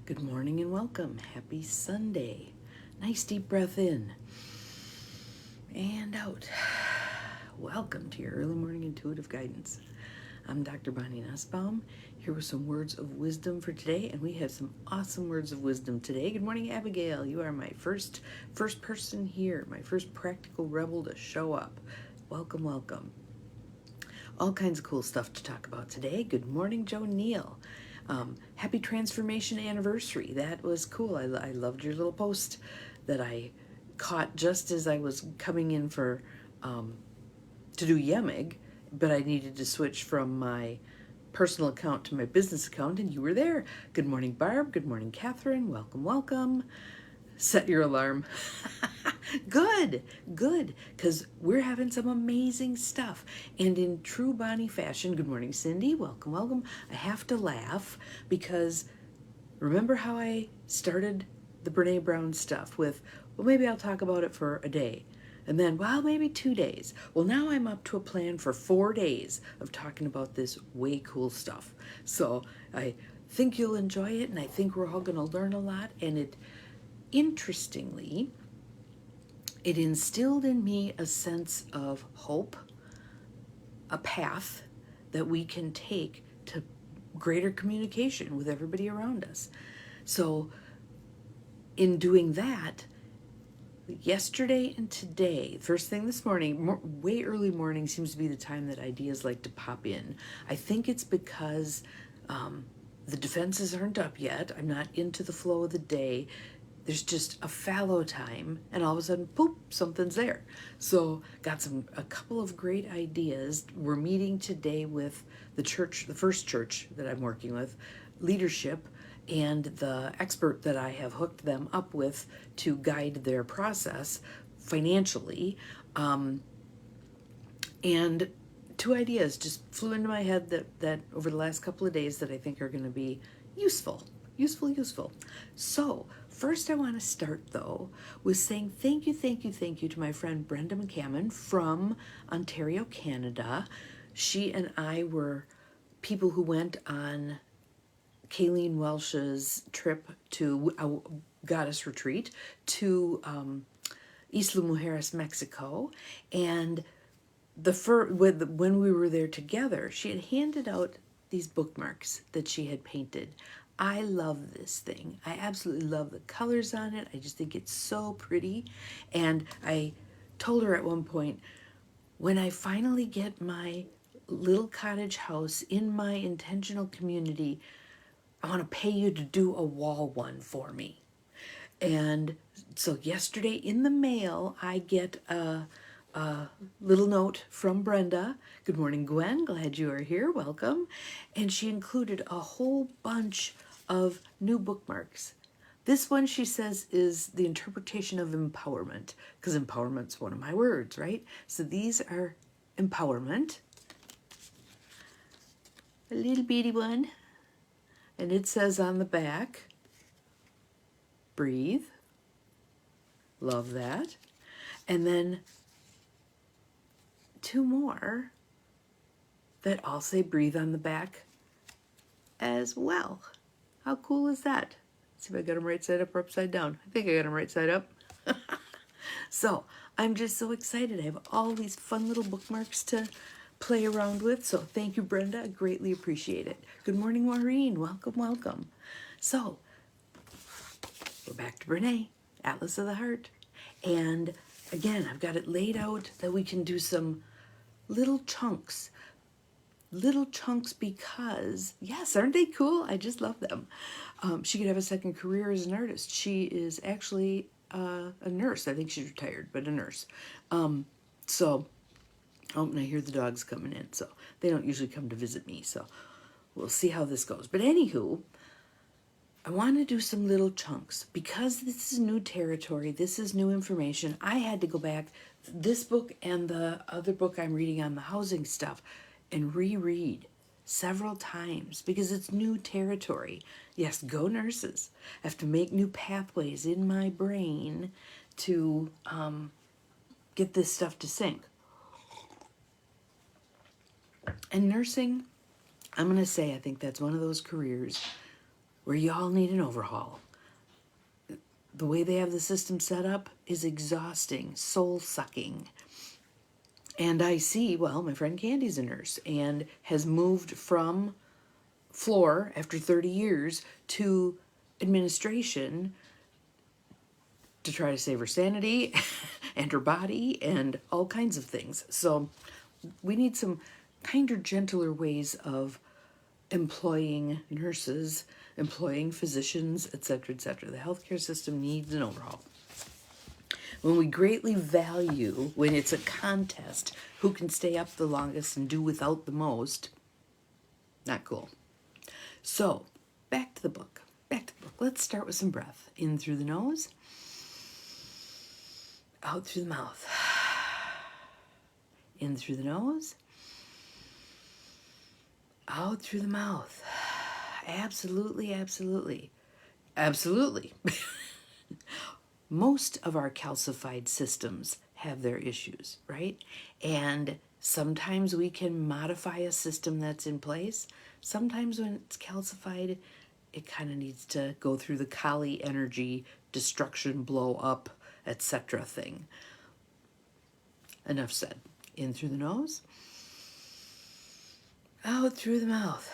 Good morning and welcome. Happy Sunday. Nice deep breath in and out. Welcome to your early morning intuitive guidance. I'm Dr. Bonnie Nussbaum, here with some words of wisdom for today, and we have some awesome words of wisdom today. Good morning, Abigail. You are my first person here, my first practical rebel to show up. Welcome, welcome. All kinds of cool stuff to talk about today. Good morning, Joe Neal. Happy transformation anniversary. That was cool. I loved your little post that I caught just as I was coming in for to do YEMIG, but I needed to switch from my personal account to my business account, and you were there. Good morning, Barb. Good morning, Catherine. Welcome, welcome. Set your alarm. Good, because we're having some amazing stuff. And in true Bonnie fashion, good morning, Cindy. Welcome, welcome. I have to laugh because remember how I started the Brene Brown stuff with, well, maybe I'll talk about it for a day. And then, well, maybe 2 days. Well, now I'm up to a plan for 4 days of talking about this way cool stuff. So I think you'll enjoy it, and I think we're all going to learn a lot. And interestingly, it instilled in me a sense of hope, a path that we can take to greater communication with everybody around us. So in doing that, yesterday and today, first thing this morning, way early morning seems to be the time that ideas like to pop in. I think it's because the defenses aren't up yet. I'm not into the flow of the day. There's just a fallow time, and all of a sudden, poop, something's there. So got a couple of great ideas. We're meeting today with the church, the first church that I'm working with, leadership, and the expert that I have hooked them up with to guide their process financially. And 2 ideas just flew into my head that over the last couple of days that I think are going to be useful. So first I want to start though with saying thank you to my friend Brenda McCammon from Ontario, Canada. She and I were people who went on Kayleen Welsh's trip to a goddess retreat to Isla Mujeres, Mexico, and when we were there together, she had handed out these bookmarks that she had painted. I love this thing. I absolutely love the colors on it. I just think it's so pretty. And I told her at one point, when I finally get my little cottage house in my intentional community, I want to pay you to do a wall one for me. And so yesterday in the mail, I get a little note from Brenda. Good morning, Gwen. Glad you are here. Welcome. And she included a whole bunch of new bookmarks. This one, she says, is the interpretation of empowerment, because empowerment's one of my words, right? So these are empowerment. A little bitty one. And it says on the back, breathe. Love that. And then 2 more that all say breathe on the back as well. How cool is that? Let's see if I got them right side up or upside down. I think I got them right side up. So I'm just so excited. I have all these fun little bookmarks to play around with. So thank you, Brenda. I greatly appreciate it. Good morning, Maureen. Welcome. So we're back to Brene, Atlas of the Heart. And again, I've got it laid out that we can do some little chunks because, yes, aren't they cool? I just love them. She could have a second career as an artist. She is actually a nurse. I think she's retired, but a nurse. And I hear the dogs coming in, so they don't usually come to visit me, so we'll see how this goes. But anywho, I want to do some little chunks because this is new territory. This is new information. I had to go back, this book and the other book I'm reading on the housing stuff, and reread several times because it's new territory. Yes, go nurses. I have to make new pathways in my brain to get this stuff to sync. And nursing, I'm going to say I think that's one of those careers where y'all need an overhaul. The way they have the system set up is exhausting, soul-sucking. And I see, well, my friend Candy's a nurse and has moved from floor after 30 years to administration to try to save her sanity and her body and all kinds of things. So we need some kinder, gentler ways of employing nurses, employing physicians, etc., etc. The healthcare system needs an overhaul. When we greatly value, when it's a contest, who can stay up the longest and do without the most, not cool. So, back to the book. Let's start with some breath. In through the nose, out through the mouth. In through the nose, out through the mouth. Absolutely, absolutely. Absolutely. Most of our calcified systems have their issues, right? And sometimes we can modify a system that's in place. Sometimes when it's calcified, it kind of needs to go through the Kali energy, destruction, blow up, etc. thing. Enough said. In through the nose, out through the mouth.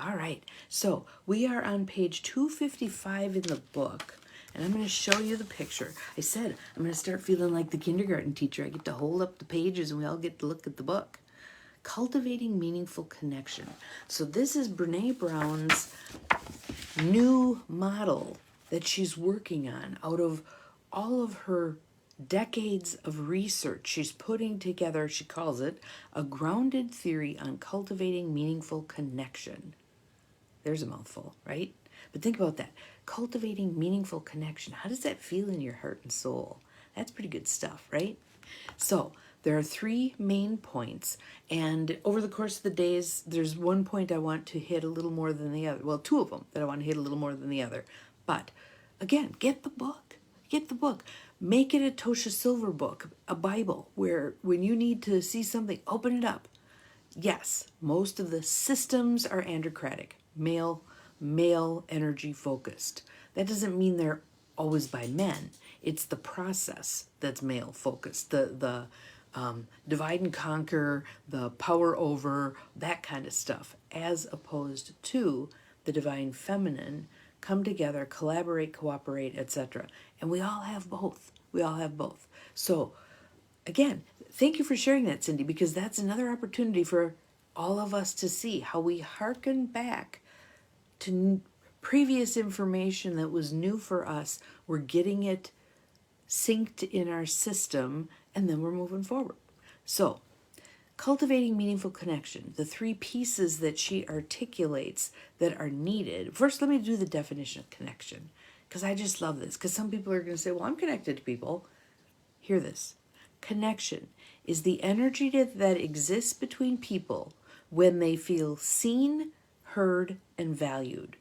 All right, so we are on page 255 in the book, and I'm going to show you the picture. I said I'm going to start feeling like the kindergarten teacher. I get to hold up the pages and we all get to look at the book. Cultivating Meaningful Connection. So this is Brene Brown's new model that she's working on out of all of her decades of research. She's putting together, she calls it, a grounded theory on cultivating meaningful connection. There's a mouthful, right? But think about that. Cultivating meaningful connection. How does that feel in your heart and soul? That's pretty good stuff, right? So there are 3 main points, and over the course of the days, there's one point I want to hit a little more than the other. Well, 2 of them that I want to hit a little more than the other. But again, get the book. Get the book. Make it a Tosha Silver book, a Bible, where when you need to see something, open it up. Yes, most of the systems are androcratic, male energy focused. That doesn't mean they're always by men. It's the process that's male focused. The divide and conquer, the power over, that kind of stuff, as opposed to the divine feminine, come together, collaborate, cooperate, etc. And we all have both. We all have both. So again, thank you for sharing that, Cindy, because that's another opportunity for all of us to see how we hearken back to previous information that was new for us. We're getting it synced in our system, and then we're moving forward. So, cultivating meaningful connection, the 3 pieces that she articulates that are needed. First, let me do the definition of connection, because I just love this, because some people are going to say, well, I'm connected to people. Hear this. Connection is the energy that exists between people when they feel seen, heard, and valued,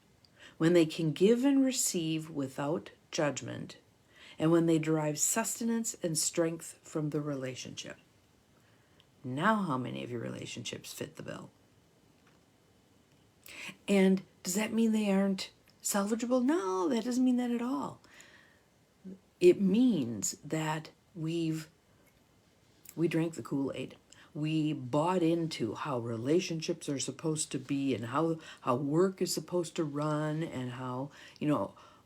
when they can give and receive without judgment, and when they derive sustenance and strength from the relationship. Now, how many of your relationships fit the bill? And does that mean they aren't salvageable? No, that doesn't mean that at all. It means that we drank the Kool-Aid. We bought into how relationships are supposed to be and how work is supposed to run and how,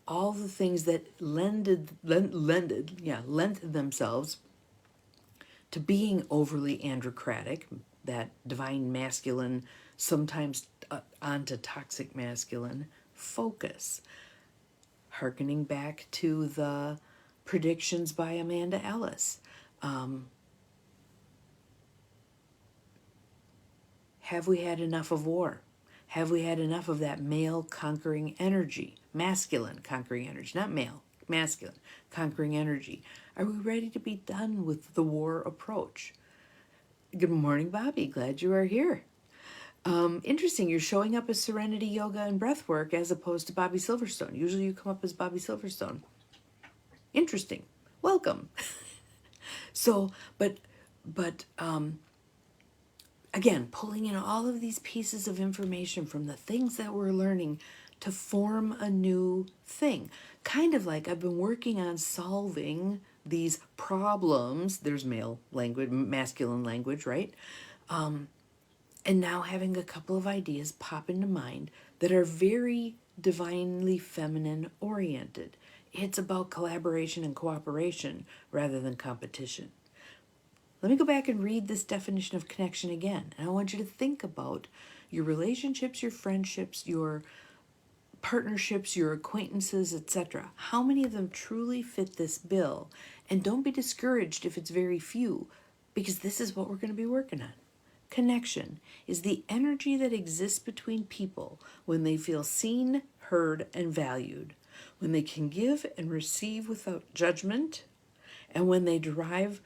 all the things that lent themselves to being overly androcratic, that divine masculine, sometimes onto toxic masculine focus. Hearkening back to the predictions by Amanda Ellis. Have we had enough of war? Have we had enough of that male conquering energy? Masculine conquering energy, not male, masculine conquering energy. Are we ready to be done with the war approach? Good morning, Bobby. Glad you are here. Interesting, you're showing up as Serenity Yoga and Breathwork as opposed to Bobby Silverstone. Usually you come up as Bobby Silverstone. Interesting. Welcome. So, but again, pulling in all of these pieces of information from the things that we're learning to form a new thing. Kind of like I've been working on solving these problems. There's male language, masculine language, right? And now having a couple of ideas pop into mind that are very divinely feminine oriented. It's about collaboration and cooperation rather than competition. Let me go back and read this definition of connection again. And I want you to think about your relationships, your friendships, your partnerships, your acquaintances, etc. How many of them truly fit this bill? And don't be discouraged if it's very few, because this is what we're going to be working on. Connection is the energy that exists between people when they feel seen, heard, and valued, when they can give and receive without judgment, and when they derive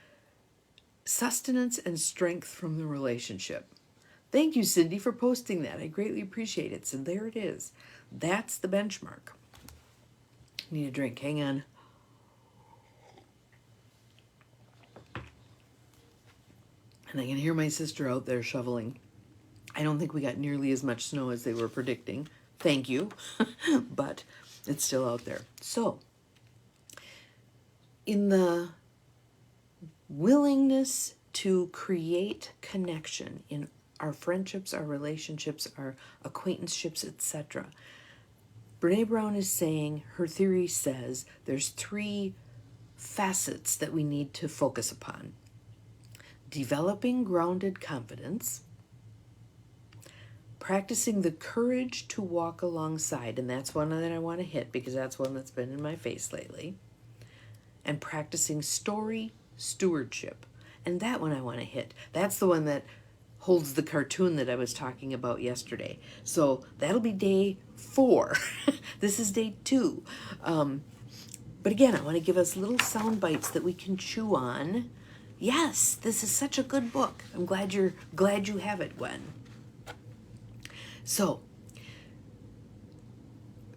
sustenance and strength from the relationship. Thank you, Cindy, for posting that. I greatly appreciate it. So there it is. That's the benchmark. Need a drink. Hang on. And I can hear my sister out there shoveling. I don't think we got nearly as much snow as they were predicting. Thank you. But it's still out there. So, in the willingness to create connection in our friendships, our relationships, our acquaintanceships, etc., Brene Brown is saying, her theory says, there's 3 facets that we need to focus upon. Developing grounded confidence, practicing the courage to walk alongside, and that's one that I want to hit because that's one that's been in my face lately, and practicing story stewardship, and that one I want to hit. That's the one that holds the cartoon that I was talking about yesterday. So that'll be day 4. This is day 2. But again, I want to give us little sound bites that we can chew on. Yes, this is such a good book. I'm glad you have it, Gwen. So,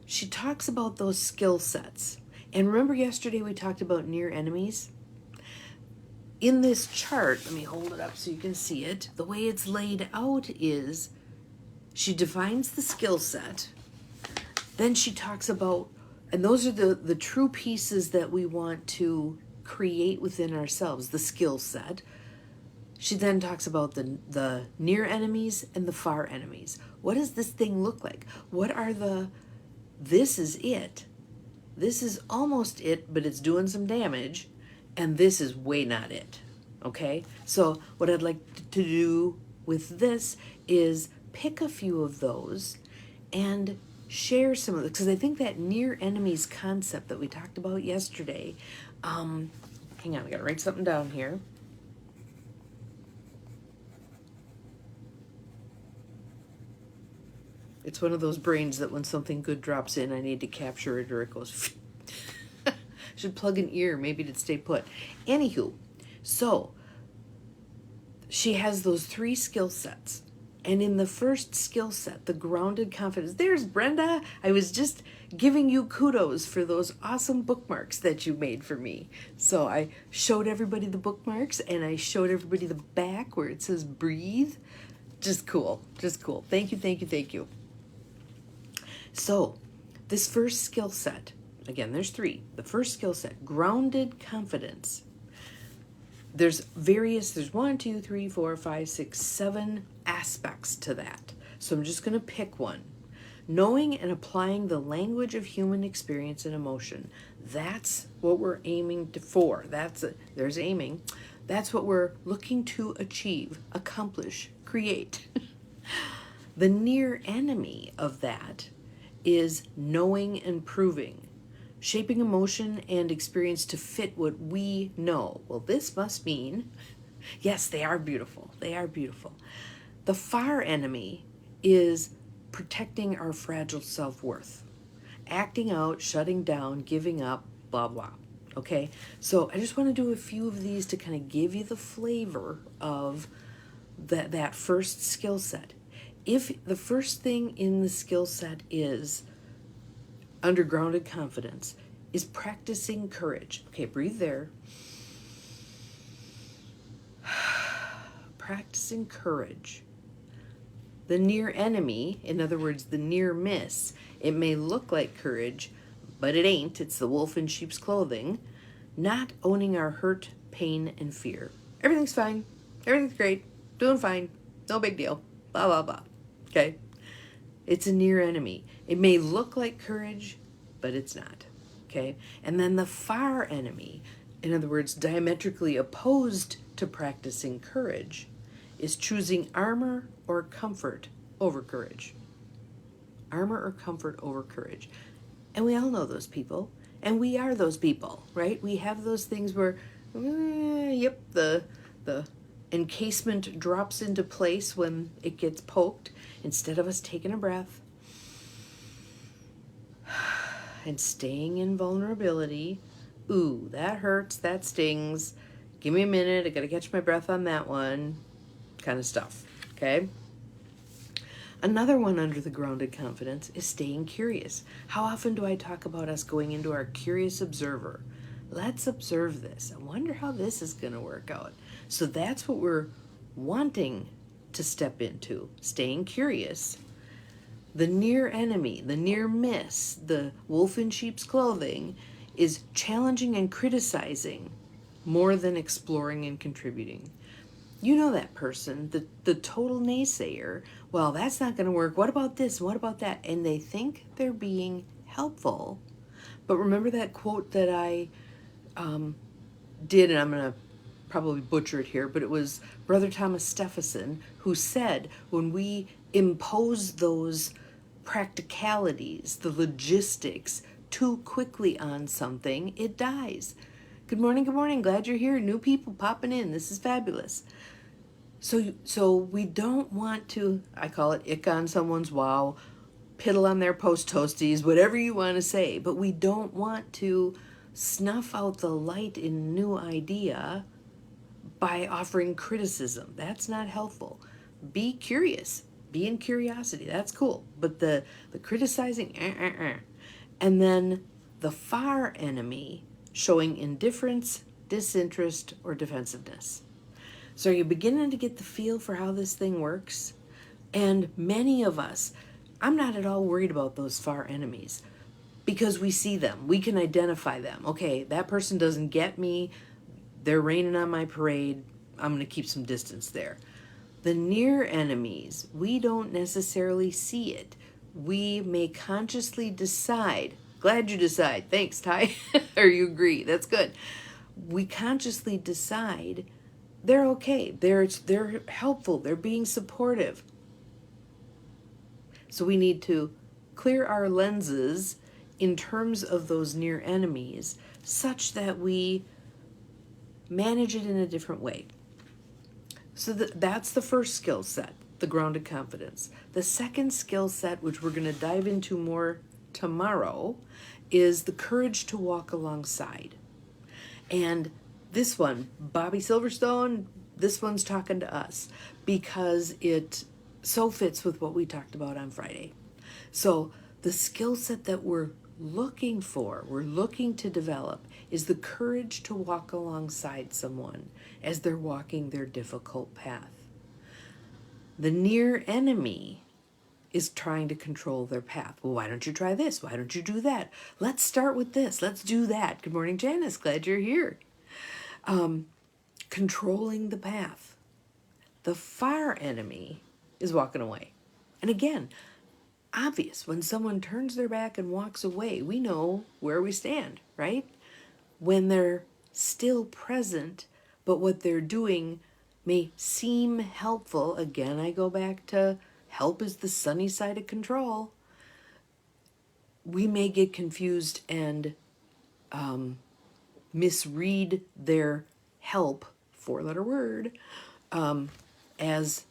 she talks about those skill sets. And remember yesterday we talked about near enemies? In this chart, let me hold it up so you can see it. The way it's laid out is she defines the skill set. Then she talks about, and those are the true pieces that we want to create within ourselves, the skill set. She then talks about the near enemies and the far enemies. What does this thing look like? What are this is it. This is almost it, but it's doing some damage. And this is way not it. Okay? So what I'd like to do with this is pick a few of those and share some of it. Because I think that near enemies concept that we talked about yesterday, hang on, I gotta write something down here. It's one of those brains that when something good drops in, I need to capture it or it goes... Should plug an ear, maybe it'd stay put. Anywho, so she has those 3 skill sets. And in the first skill set, the grounded confidence, there's Brenda. I was just giving you kudos for those awesome bookmarks that you made for me. So I showed everybody the bookmarks and I showed everybody the back where it says breathe. Just cool, just cool. Thank you, thank you, thank you. So this first skill set, again, there's 3. The first skill set, grounded confidence. There's 1, 2, 3, 4, 5, 6, 7 aspects to that. So I'm just going to pick one. Knowing and applying the language of human experience and emotion. That's what we're aiming for. There's aiming. That's what we're looking to achieve, accomplish, create. The near enemy of that is knowing and proving. Shaping emotion and experience to fit what we know. Well, this must mean, yes, they are beautiful. They are beautiful. The far enemy is protecting our fragile self-worth. Acting out, shutting down, giving up, blah, blah. Okay? So I just want to do a few of these to kind of give you the flavor of that first skill set. If the first thing in the skill set is under grounded confidence, is practicing courage. Okay, breathe there. Practicing courage. The near enemy, in other words, the near miss, it may look like courage, but it ain't. It's the wolf in sheep's clothing. Not owning our hurt, pain, and fear. Everything's fine. Everything's great. Doing fine. No big deal. Blah, blah, blah. Okay? It's a near enemy. It may look like courage, but it's not. Okay? And then the far enemy, in other words, diametrically opposed to practicing courage, is choosing armor or comfort over courage. Armor or comfort over courage. And we all know those people. And we are those people, right? We have those things where, yep, the encasement drops into place when it gets poked. Instead of us taking a breath and staying in vulnerability, ooh, that hurts, that stings. Give me a minute, I gotta catch my breath on that one, kind of stuff, okay? Another one under the grounded confidence is staying curious. How often do I talk about us going into our curious observer? Let's observe this. I wonder how this is going to work out. So that's what we're wanting to step into, staying curious. The near enemy, the near miss, the wolf in sheep's clothing is challenging and criticizing more than exploring and contributing. You know that person, the total naysayer. Well, that's not going to work. What about this? What about that? And they think they're being helpful. But remember that quote that I did, and I'm going to probably butcher it here, but it was Brother Thomas Stephenson who said, when we impose those practicalities, the logistics, too quickly on something, it dies. Good morning, good morning. Glad you're here. New people popping in. This is fabulous. So we don't want to, I call it ick on someone's wow, piddle on their post toasties, whatever you want to say, but we don't want to snuff out the light in a new idea by offering criticism. That's not helpful. Be curious. Be in curiosity. That's cool. But the criticizing, and then the far enemy showing indifference, disinterest, or defensiveness. So you're beginning to get the feel for how this thing works. And many of us, I'm not at all worried about those far enemies because we see them. We can identify them. Okay, that person doesn't get me. They're raining on my parade. I'm going to keep some distance there. The near enemies, we don't necessarily see it. We may consciously decide. Glad you decide. Thanks, Ty. Or you agree. That's good. We consciously decide they're okay. They're helpful. They're being supportive. So we need to clear our lenses in terms of those near enemies such that we manage it in a different way. So that's the first skill set, the grounded confidence. The second skill set, which we're going to dive into more tomorrow, is the courage to walk alongside. And this one, Bobby Silverstone, this one's talking to us because it so fits with what we talked about on Friday. So the skill set that we're looking to develop, is the courage to walk alongside someone as they're walking their difficult path. The near enemy is trying to control their path. Well, why don't you try this? Why don't you do that? Let's start with this. Let's do that. Good morning, Janice. Glad you're here. Controlling the path. The far enemy is walking away. And again, obvious, when someone turns their back and walks away, we know where we stand, right? When they're still present, but what they're doing may seem helpful. Again, I go back to help is the sunny side of control. We may get confused and misread their help, four-letter word, as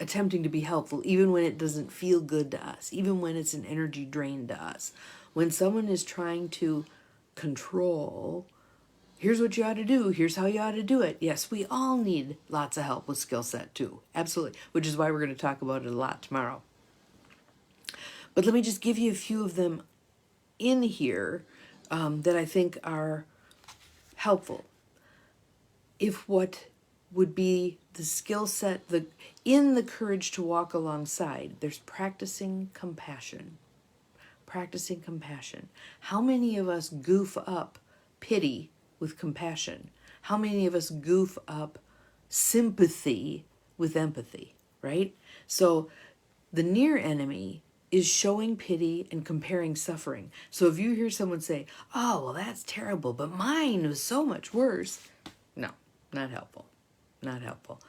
attempting to be helpful, even when it doesn't feel good to us, even when it's an energy drain to us. When someone is trying to control, here's what you ought to do, here's how you ought to do it. Yes, we all need lots of help with skill set too. Absolutely. Which is why we're going to talk about it a lot tomorrow. But let me just give you a few of them in here that I think are helpful. If what would be the skill set, in the courage to walk alongside, there's practicing compassion. Practicing compassion. How many of us goof up pity with compassion? How many of us goof up sympathy with empathy, right? So the near enemy is showing pity and comparing suffering. So if you hear someone say, oh, well, that's terrible, but mine was so much worse. No, not helpful. Not helpful.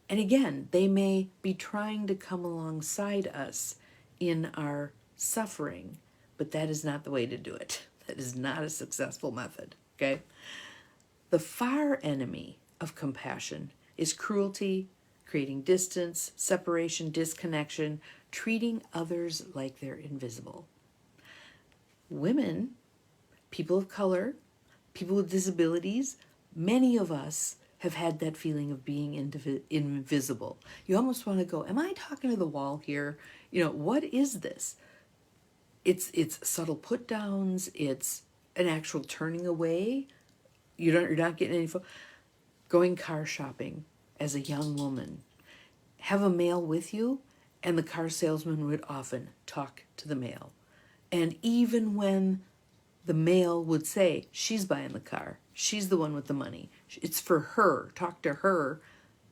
And again, they may be trying to come alongside us in our suffering, but that is not the way to do it. That is not a successful method, okay? The far enemy of compassion is cruelty, creating distance, separation, disconnection, treating others like they're invisible. Women, people of color, people with disabilities, many of us have had that feeling of being invisible. You almost want to go, am I talking to the wall here? What is this? It's subtle put downs. It's an actual turning away. You're not getting any. Going car shopping as a young woman, have a male with you, and the car salesman would often talk to the male. And even when the male would say, she's buying the car, she's the one with the money, it's for her, talk to her,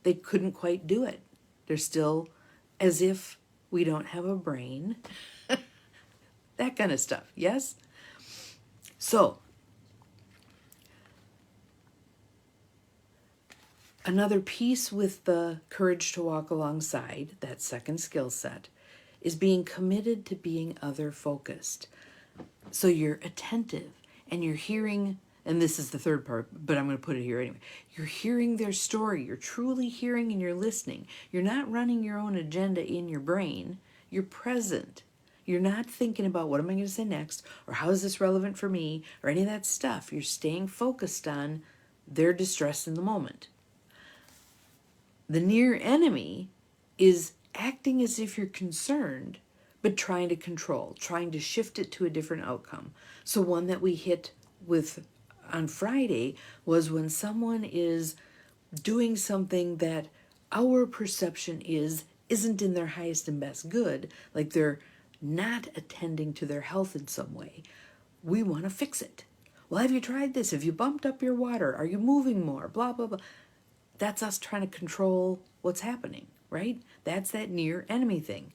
they couldn't quite do it. They're still as if we don't have a brain. That kind of stuff, yes? So, another piece with the courage to walk alongside, that second skill set, is being committed to being other-focused. So you're attentive and you're hearing, and this is the third part, but I'm going to put it here anyway. You're hearing their story. You're truly hearing and you're listening. You're not running your own agenda in your brain. You're present. You're not thinking about what am I going to say next, or how is this relevant for me, or any of that stuff. You're staying focused on their distress in the moment. The near enemy is acting as if you're concerned, but trying to control, trying to shift it to a different outcome. So one that we hit with on Friday was when someone is doing something that our perception isn't in their highest and best good, like they're not attending to their health in some way. We want to fix it. Well, have you tried this? Have you bumped up your water? Are you moving more? Blah, blah, blah. That's us trying to control what's happening, right? That's that near enemy thing.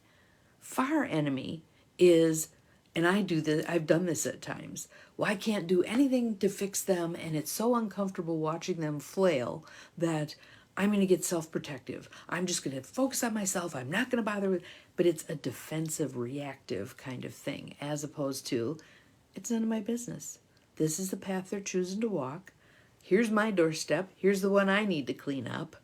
Far enemy is, and I've done this at times, well, I can't do anything to fix them, and it's so uncomfortable watching them flail that I'm going to get self-protective. I'm just going to focus on myself. I'm not going to bother with, but it's a defensive, reactive kind of thing, as opposed to, it's none of my business. This is the path they're choosing to walk. Here's my doorstep. Here's the one I need to clean up.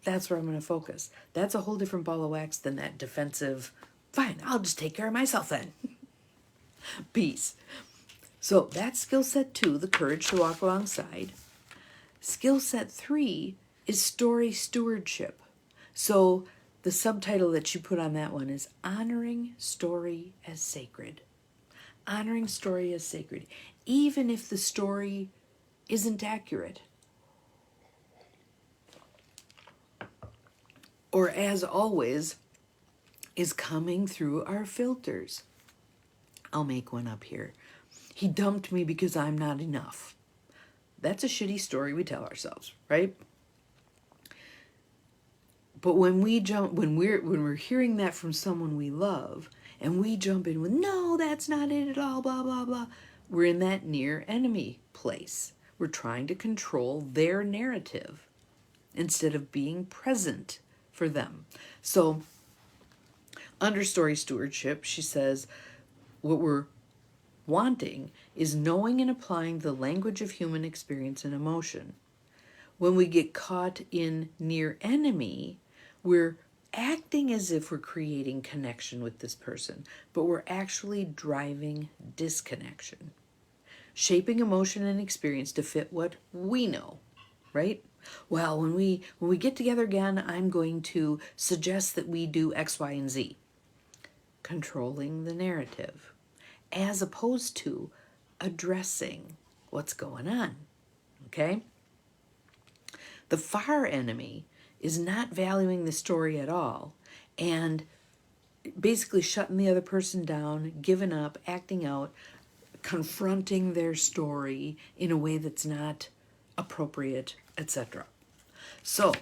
That's where I'm going to focus. That's a whole different ball of wax than that defensive, fine, I'll just take care of myself then. Peace. So that's skill set 2, the courage to walk alongside. Skill set 3 is story stewardship. So the subtitle that you put on that one is honoring story as sacred. Honoring story as sacred. Even if the story isn't accurate. Or as always, is coming through our filters. I'll make one up here. He dumped me because I'm not enough. That's a shitty story we tell ourselves, right? But when we're hearing that from someone we love, and we jump in with, no, that's not it at all, blah, blah, blah, we're in that near enemy place. We're trying to control their narrative instead of being present for them. So under story stewardship, she says, what we're wanting is knowing and applying the language of human experience and emotion. When we get caught in near enemy, we're acting as if we're creating connection with this person, but we're actually driving disconnection. Shaping emotion and experience to fit what we know, right? Well, when we get together again, I'm going to suggest that we do X, Y, and Z. Controlling the narrative, as opposed to addressing what's going on, okay? The far enemy is not valuing the story at all and basically shutting the other person down, giving up, acting out, confronting their story in a way that's not appropriate, etc. So,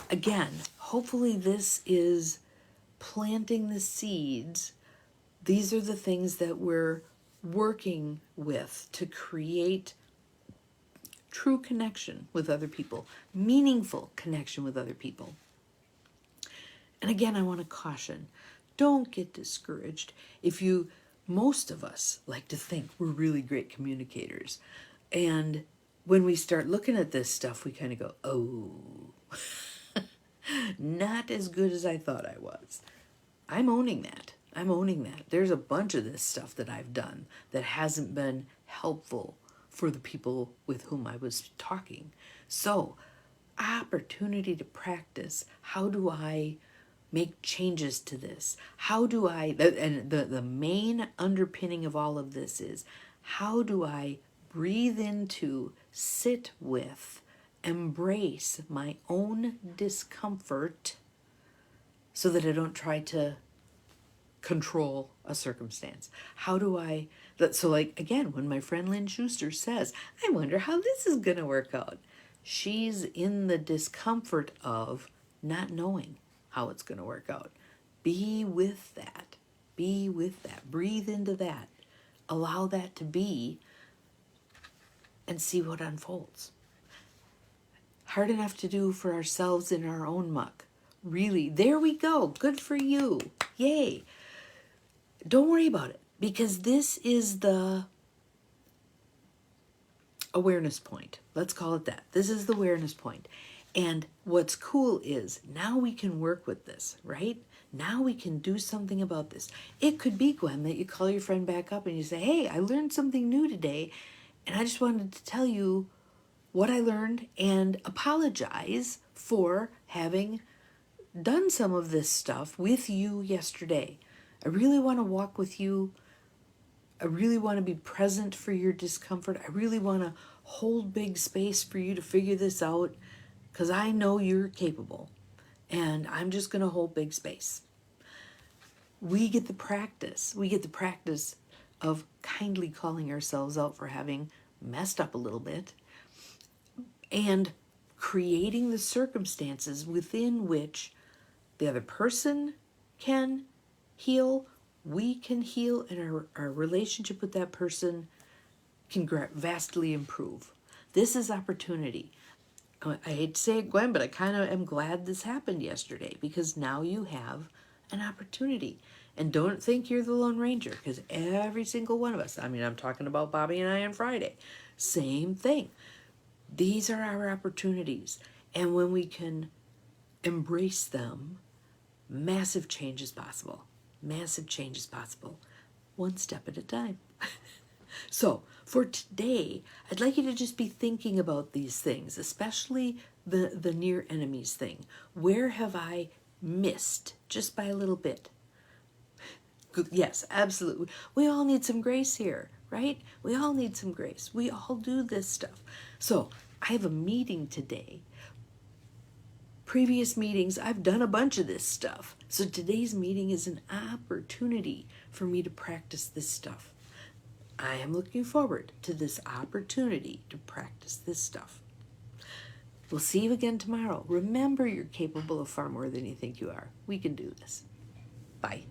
again, hopefully this is planting the seeds. These are the things that we're working with to create true connection with other people, meaningful connection with other people. And again, I want to caution, don't get discouraged. Most of us like to think we're really great communicators. And when we start looking at this stuff, we kind of go, oh, not as good as I thought I was. I'm owning that. There's a bunch of this stuff that I've done that hasn't been helpful for the people with whom I was talking. So, opportunity to practice. How do I make changes to this? How do I, and the main underpinning of all of this is, how do I breathe into, sit with, embrace my own discomfort so that I don't try to control a circumstance? How do I, so like, again, when my friend Lynn Schuster says, I wonder how this is going to work out, she's in the discomfort of not knowing how it's going to work out. Be with that. Breathe into that. Allow that to be and see what unfolds. Hard enough to do for ourselves in our own muck. Really, there we go. Good for you. Yay. Don't worry about it, because this is the awareness point. Let's call it that. This is the awareness point. And what's cool is now we can work with this, right? Now we can do something about this. It could be, Gwen, that you call your friend back up and you say, hey, I learned something new today, and I just wanted to tell you what I learned and apologize for having done some of this stuff with you yesterday. I really want to walk with you. I really want to be present for your discomfort. I really want to hold big space for you to figure this out, because I know you're capable, and I'm just going to hold big space. We get the practice. We get the practice of kindly calling ourselves out for having messed up a little bit and creating the circumstances within which the other person can heal, we can heal, and our relationship with that person can vastly improve. This is opportunity. I hate to say it, Gwen, but I kind of am glad this happened yesterday, because now you have an opportunity. And don't think you're the Lone Ranger, because every single one of us, I mean, I'm talking about Bobby and I on Friday, same thing. These are our opportunities. And when we can embrace them, massive change is possible. Massive change is possible. One step at a time. So for today, I'd like you to just be thinking about these things, especially the near enemies thing. Where have I missed just by a little bit? Yes, absolutely. We all need some grace here, right? We all need some grace. We all do this stuff. So I have a meeting today. Previous meetings, I've done a bunch of this stuff. So today's meeting is an opportunity for me to practice this stuff. I am looking forward to this opportunity to practice this stuff. We'll see you again tomorrow. Remember, you're capable of far more than you think you are. We can do this. Bye.